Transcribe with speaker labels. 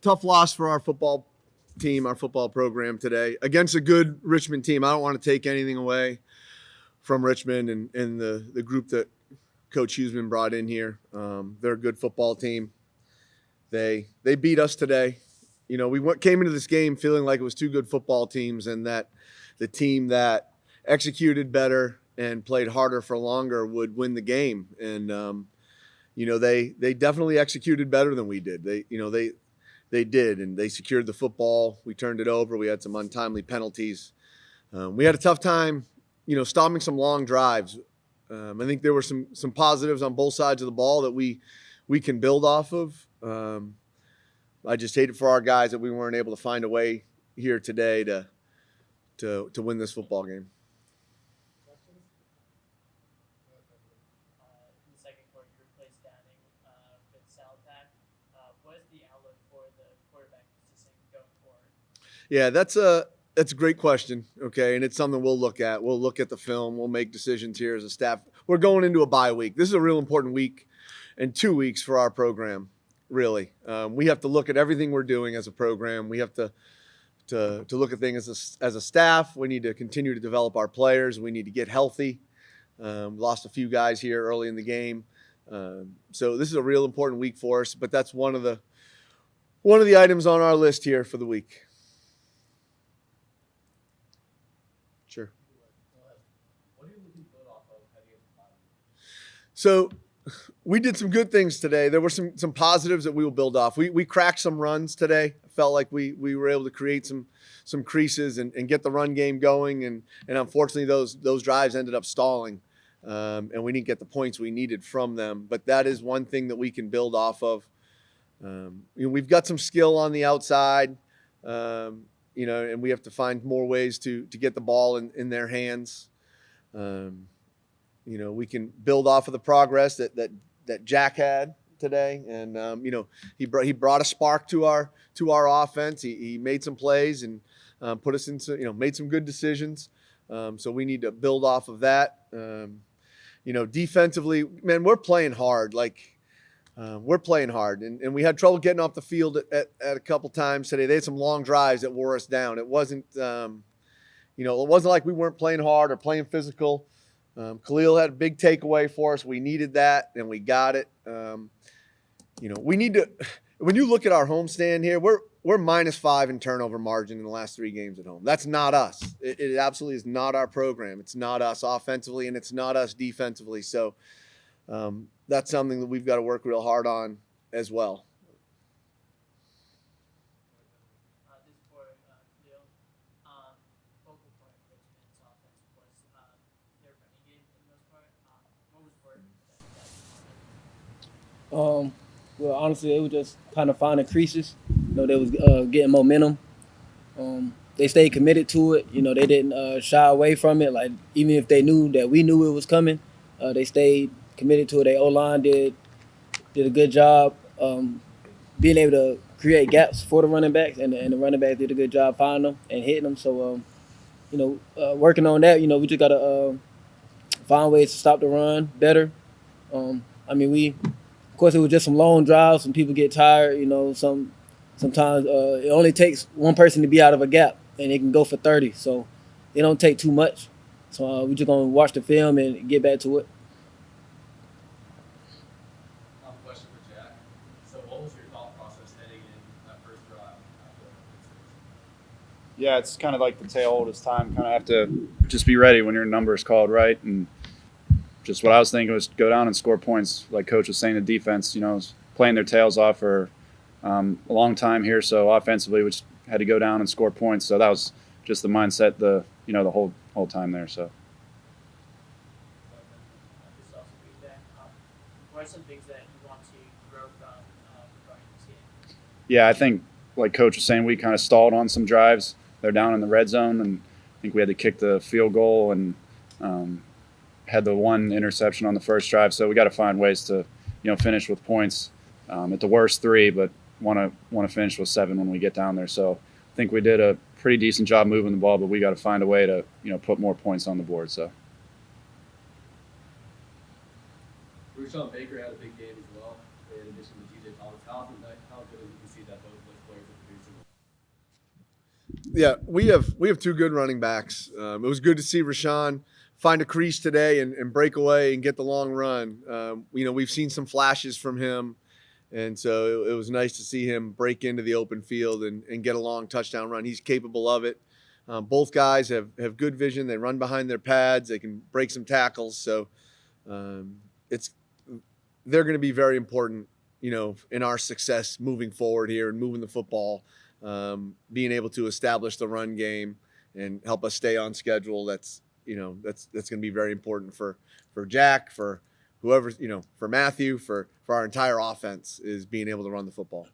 Speaker 1: tough loss for our football team, our football program today against a good Richmond team. I don't want to take anything away from Richmond and the group that Coach Huseman brought in here. They're a good football team. They beat us today. You know, we came into this game feeling like it was two good football teams, and that the team that executed better and played harder for longer would win the game. And you know, they definitely executed better than we did. They did, and they secured the football. We turned it over. We had some untimely penalties. We had a tough time, you know, stopping some long drives. I think there were some positives on both sides of the ball that we can build off of. I just hate it for our guys that we weren't able to find a way here today to win this football game.
Speaker 2: In the second quarter, you replaced Downing with Salpak. What is the outlook for the quarterback position going forward?
Speaker 1: Yeah, that's a great question. Okay, and it's something we'll look at. We'll look at the film. We'll make decisions here as a staff. We're going into a bye week. This is a real important week and 2 weeks for our program. Really, we have to look at everything we're doing as a program. We have to look at things as a staff. We need to continue to develop our players. We need to get healthy. Lost a few guys here early in the game, so this is a real important week for us. But that's one of the items on our list here for the week. Sure.
Speaker 3: What are you looking to build off of heading into the bottom?
Speaker 1: So we did some good things today. There were some positives that we will build off. We cracked some runs today. I felt like we were able to create some creases and get the run game going. And unfortunately, those drives ended up stalling. And we didn't get the points we needed from them. But that is one thing that we can build off of. You know, we've got some skill on the outside, you know, and we have to find more ways to get the ball in their hands. You know, we can build off of the progress that Jack had today, and you know, he brought a spark to our offense. He made some plays and put us into, you know, made some good decisions. So we need to build off of that. You know, defensively, man, we're playing hard. We're playing hard, and we had trouble getting off the field at a couple times today. They had some long drives that wore us down. It wasn't, you know, it wasn't like we weren't playing hard or playing physical. Khalil had a big takeaway for us. We needed that, and we got it. You know, we need to. When you look at our homestand here, we're -5 in turnover margin in the last 3 games at home. That's not us. It absolutely is not our program. It's not us offensively, and it's not us defensively. So that's something that we've got to work real hard on as well.
Speaker 2: This is for Khalil. Focal point of Richmond's offense was their running game for the most part. What was working for them?
Speaker 4: Well, honestly, it was just kind of finding creases. You know, they was getting momentum. They stayed committed to it. You know, they didn't shy away from it. Like, even if they knew that we knew it was coming, they stayed committed to it. Their O-line did a good job being able to create gaps for the running backs, and the running backs did a good job finding them and hitting them. So, you know, working on that, you know, we just got to find ways to stop the run better. I mean, of course, it was just some long drives. Some people get tired. You know, sometimes it only takes one person to be out of a gap, and they can go for 30. So it don't take too much. So we're just gonna watch the film and get back to it.
Speaker 3: Question for Jack. So, what was your thought process heading in that first drive after the
Speaker 5: Yeah, it's kind of like the tale old as time. Kind of have to just be ready when your number is called, right? And just what I was thinking was go down and score points. Like Coach was saying, the defense, you know, is playing their tails off for a long time here. So offensively, we just had to go down and score points. So that was just the mindset, the whole time there. So.
Speaker 2: This also feedback. What are some things that you want to grow from regarding this game?
Speaker 5: Yeah, I think like Coach was saying, we kind of stalled on some drives. They're down in the red zone, and I think we had to kick the field goal and had the one interception on the first drive. So we got to find ways to, you know, finish with points. At the worst 3, but want to finish with 7 when we get down there. So I think we did a pretty decent job moving the ball, but we got to find a way to, you know, put more points on the board. So.
Speaker 3: Rushawn Baker had a big game as well, in addition to TJ Thomas. How good did you see that both those players
Speaker 1: Yeah, we have two good running backs. It was good to see Rashawn find a crease today and break away and get the long run. We've seen some flashes from him, and so it was nice to see him break into the open field and get a long touchdown run. He's capable of it. Both guys have good vision. They run behind their pads. They can break some tackles. So they're going to be very important, in our success moving forward here and moving the football. Being able to establish the run game and help us stay on schedule. That's going to be very important for Jack, for whoever, for Matthew, for our entire offense, is being able to run the football.